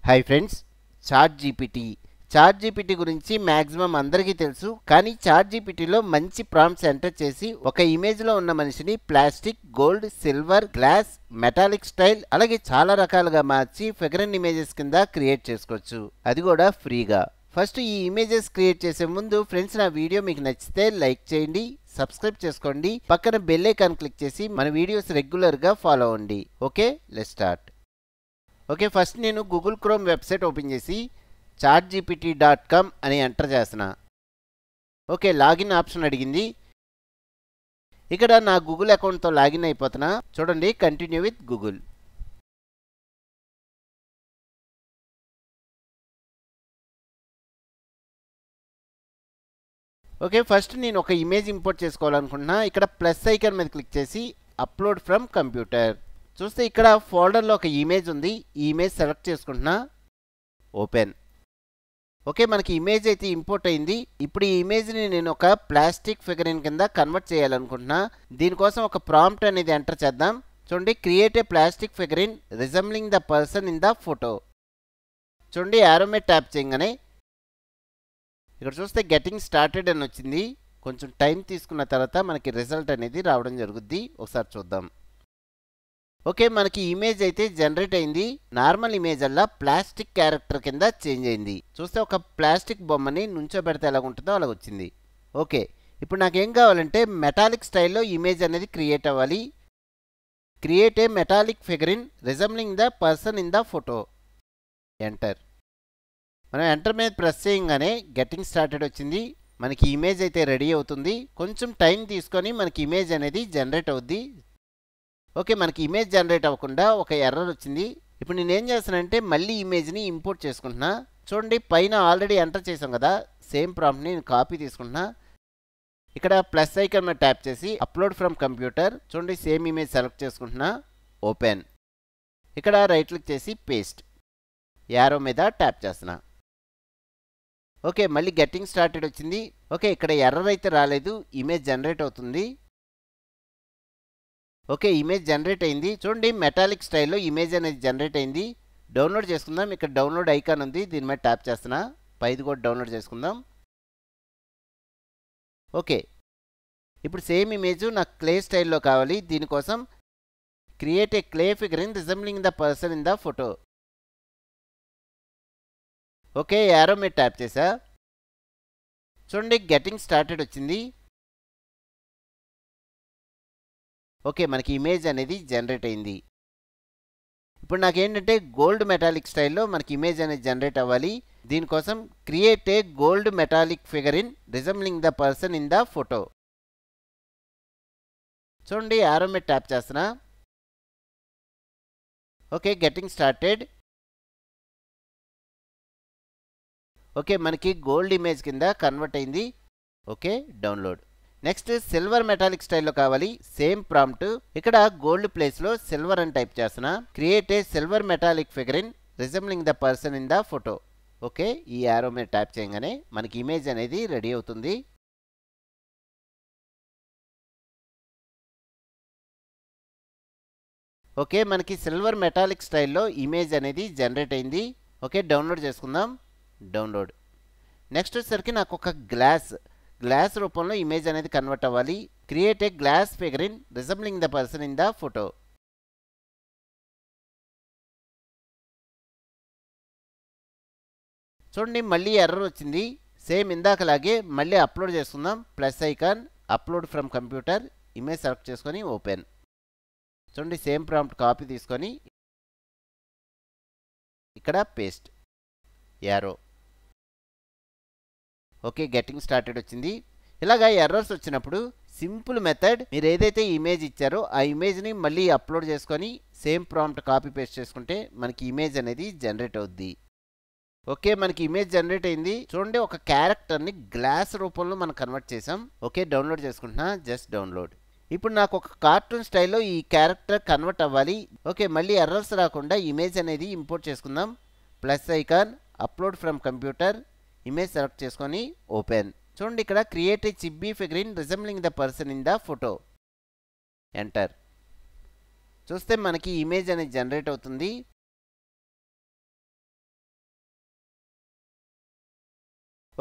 Hi friends, chat GPT గురించి maximum అందరికీ తెలుసు. కానీ చాట్ జీపీటీలో మంచి ప్రాంప్ట్స్ ఎంటర్ చేసి ఒక ఇమేజ్లో ఉన్న మనిషిని plastic, gold, silver, glass, metallic style అలాగే చాలా రకాలుగా మార్చి ఫిగరన్ ఇమేజెస్ కింద క్రియేట్ చేసుకోవచ్చు, అది కూడా ఫ్రీగా. ఫస్ట్ ఈ ఇమేజెస్ క్రియేట్ చేసే ముందు ఫ్రెండ్స్, నా వీడియో మీకు నచ్చితే లైక్ చేయండి, సబ్స్క్రైబ్ చేసుకోండి, పక్కన బెల్ ఐకాన్ క్లిక్ చేసి మన వీడియోస్ రెగ్యులర్గా ఫాలో అవ్వండి. Okay, let's start. Okay, first నేను గూగుల్ క్రోమ్ వెబ్సైట్ ఓపెన్ చేసి chatgpt.com అని ఎంటర్ చేస్తున్నా. ఓకే, లాగిన్ ఆప్షన్ అడిగింది. ఇక్కడ నా గూగుల్ అకౌంట్తో లాగిన్ అయిపోతున్నా. చూడండి, continue with Google. Okay, first నేను ఒక ఇమేజ్ ఇంపోర్ట్ చేసుకోవాలనుకుంటున్నా. ఇక్కడ ప్లస్ ఐకాన్ మీద క్లిక్ చేసి అప్లోడ్ ఫ్రమ్ కంప్యూటర్. చూస్తే ఇక్కడ ఫోల్డర్లో ఒక ఇమేజ్ ఉంది. ఈ ఇమేజ్ సెలెక్ట్ చేసుకుంటున్నా, ఓపెన్. ఓకే, మనకి ఇమేజ్ అయితే ఇంపోర్ట్ అయింది. ఇప్పుడు ఈ ఇమేజ్ని నేను ఒక ప్లాస్టిక్ ఫిగరిన్ కింద కన్వర్ట్ చేయాలనుకుంటున్నా. దీనికోసం ఒక ప్రాంప్ట్ అనేది ఎంటర్ చేద్దాం. చూడండి, create a plastic figurine resembling the person in the photo. చూడండి, యారో మీద ట్యాప్ చేయగానే ఇక్కడ చూస్తే గెటింగ్ స్టార్టెడ్ అని వచ్చింది. కొంచెం టైం తీసుకున్న తర్వాత మనకి రిజల్ట్ అనేది రావడం జరుగుద్ది. ఒకసారి చూద్దాం. ఓకే, మనకి ఇమేజ్ అయితే జనరేట్ అయింది. నార్మల్ ఇమేజ్ అలా ప్లాస్టిక్ క్యారెక్టర్ కింద చేంజ్ అయింది. చూస్తే ఒక ప్లాస్టిక్ బొమ్మని నుంచోబెడితే ఎలా ఉంటుందో అలా వచ్చింది. ఓకే, ఇప్పుడు నాకేం కావాలంటే మెటాలిక్ స్టైల్లో ఇమేజ్ అనేది క్రియేట్ అవ్వాలి. Create a metallic figurine resembling the person in the photo. Enter. మనం ఎంటర్ మీద ప్రెస్ చేయగానే గెటింగ్ స్టార్టెడ్ వచ్చింది. మనకి ఇమేజ్ అయితే రెడీ అవుతుంది. కొంచెం టైం తీసుకొని మనకి ఇమేజ్ అనేది జనరేట్ అవుద్ది. ఓకే, మనకి ఇమేజ్ జనరేట్ అవ్వకుండా ఒక ఎర్రర్ వచ్చింది. ఇప్పుడు నేను ఏం చేస్తానంటే మళ్ళీ ఇమేజ్ని ఇంపోర్ట్ చేసుకుంటున్నా. చూడండి, పైన ఆల్రెడీ ఎంటర్ చేసాం కదా, సేమ్ ప్రాంప్ట్ని నేను కాపీ తీసుకుంటున్నా. ఇక్కడ ప్లస్ ఐకాన్ మీద ట్యాప్ చేసి అప్లోడ్ ఫ్రమ్ కంప్యూటర్. చూడండి, సేమ్ ఇమేజ్ సెలెక్ట్ చేసుకుంటున్నా, ఓపెన్. ఇక్కడ రైట్ క్లిక్ చేసి పేస్ట్, యారో మీద ట్యాప్ చేస్తున్నా. ఓకే, మళ్ళీ గెట్టింగ్ స్టార్టెడ్ వచ్చింది. ఓకే, ఇక్కడ ఎర్రర్ అయితే రాలేదు, ఇమేజ్ జనరేట్ అవుతుంది. ఓకే, ఇమేజ్ జనరేట్ అయింది. చూడండి, మెటాలిక్ స్టైల్లో ఇమేజ్ అనేది జనరేట్ అయింది. డౌన్లోడ్ చేసుకుందాం. ఇక్కడ డౌన్లోడ్ ఐకాన్ ఉంది, దీని మీద ట్యాప్ చేస్తున్నా. పైది కూడా డౌన్లోడ్ చేసుకుందాం. ఓకే, ఇప్పుడు సేమ్ ఇమేజ్ నాకు క్లే స్టైల్లో కావాలి. దీనికోసం create a clay figurine resembling the person in the photo. Okay, arrow మీద ట్యాప్ చేసా. చూడండి, గెటింగ్ స్టార్టెడ్ వచ్చింది. ఓకే, మనకి ఇమేజ్ అనేది జనరేట్ అయింది. ఇప్పుడు నాకేంటంటే గోల్డ్ మెటాలిక్ స్టైల్లో మనకి ఇమేజ్ అనేది జనరేట్ అవ్వాలి. దీనికోసం create a gold metallic figurine resembling the person in the photo. చూడండి, యారో మీద ట్యాప్ చేస్తున్నా. Okay, getting started. ఓకే, మనకి గోల్డ్ ఇమేజ్ కింద కన్వర్ట్ అయింది. Okay, download. Next silver metallic స్టైల్లో కావాలి. Same prompt. ఇక్కడ గోల్డ్ ప్లేస్లో సిల్వర్ అని టైప్ చేస్తున్నా. Create a silver metallic figurine resembling the person in the photo. Okay, ఈ యారో మీద ట్యాప్ చేయగానే మనకి ఇమేజ్ అనేది రెడీ అవుతుంది. ఓకే, మనకి సిల్వర్ మెటాలిక్ స్టైల్లో ఇమేజ్ అనేది జనరేట్ అయింది. ఓకే, డౌన్లోడ్ చేసుకుందాం. డౌన్లోడ్. నెక్స్ట్ వచ్చేసరికి నాకు ఒక గ్లాస్ రూపంలో ఇమేజ్ అనేది కన్వర్ట్ అవ్వాలి. Create a glass figurine resembling the person in the photo. చూడండి, మళ్ళీ ఎర్రర్ వచ్చింది. సేమ్ ఇందాకలాగే మళ్ళీ అప్లోడ్ చేసుకుందాం. Plus icon, upload from computer, image select చేసుకొని ఓపెన్. చూడండి, సేమ్ ప్రాంప్ట్ కాపీ తీసుకొని ఇక్కడ paste, arrow. Okay, getting started వచ్చింది. ఇలాగా ఎర్రర్స్ వచ్చినప్పుడు సింపుల్ మెథడ్, మీరు ఏదైతే ఇమేజ్ ఇచ్చారో ఆ ఇమేజ్ని మళ్ళీ అప్లోడ్ చేసుకొని సేమ్ ప్రాంప్ట్ కాపీ పేస్ట్ చేసుకుంటే మనకి ఇమేజ్ అనేది జనరేట్ అవుద్ది. ఓకే, మనకి ఇమేజ్ జనరేట్ అయింది. చూడండి, ఒక క్యారెక్టర్ని గ్లాస్ రూపంలో మనం కన్వర్ట్ చేసాం. ఓకే, డౌన్లోడ్ చేసుకుంటున్నా. Just download. ఇప్పుడు నాకు ఒక కార్టూన్ స్టైల్లో ఈ క్యారెక్టర్ కన్వర్ట్ అవ్వాలి. ఓకే, మళ్ళీ ఎర్రర్స్ రాకుండా ఇమేజ్ అనేది ఇంపోర్ట్ చేసుకుందాం. Plus icon, upload from computer, image select చేసుకొని ఓపెన్. చూడండి, ఇక్కడ create a chibi figurine resembling the person in the photo. Enter. చూస్తే మనకి ఇమేజ్ అనేది జనరేట్ అవుతుంది.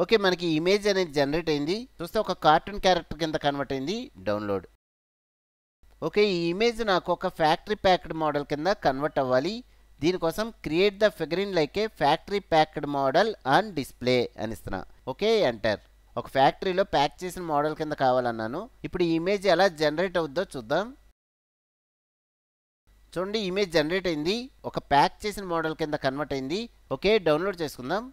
ఓకే, మనకి ఇమేజ్ అనేది జనరేట్ అయింది. చూస్తే ఒక కార్టూన్ క్యారెక్టర్ కింద కన్వర్ట్ అయింది. డౌన్లోడ్. ఓకే, ఈ ఇమేజ్ నాకు ఒక ఫ్యాక్టరీ ప్యాక్డ్ మోడల్ కింద కన్వర్ట్ అవ్వాలి. దీనికోసం create the ఫిగరిన్ like A factory packed model on display అని ఇస్తున్నా. Okay, enter. ఒక ఫ్యాక్టరీలో ప్యాక్ చేసిన మోడల్ కింద కావాలన్నాను. ఇప్పుడు ఈ ఇమేజ్ ఎలా జనరేట్ అవుద్దో చూద్దాం. చూడండి, ఇమేజ్ జనరేట్ అయింది. ఒక ప్యాక్ చేసిన మోడల్ కింద కన్వర్ట్ అయింది. ఓకే, డౌన్లోడ్ చేసుకుందాం.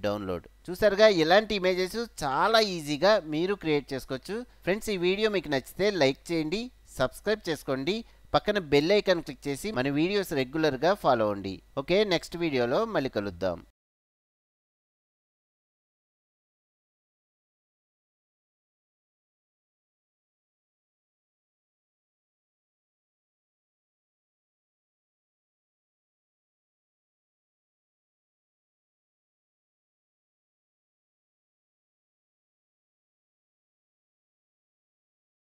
డౌన్లోడ్. చూసారుగా, ఇలాంటి ఇమేజెస్ చాలా ఈజీగా మీరు క్రియేట్ చేసుకోవచ్చు. ఫ్రెండ్స్, ఈ వీడియో మీకు నచ్చితే లైక్ చేయండి, సబ్స్క్రైబ్ చేసుకోండి, పక్కన బెల్ ఐకాన్ క్లిక్ చేసి మన వీడియోస్ రెగ్యులర్గా ఫాలో అవ్వండి. ఓకే, నెక్స్ట్ వీడియోలో మళ్ళీ కలుద్దాం.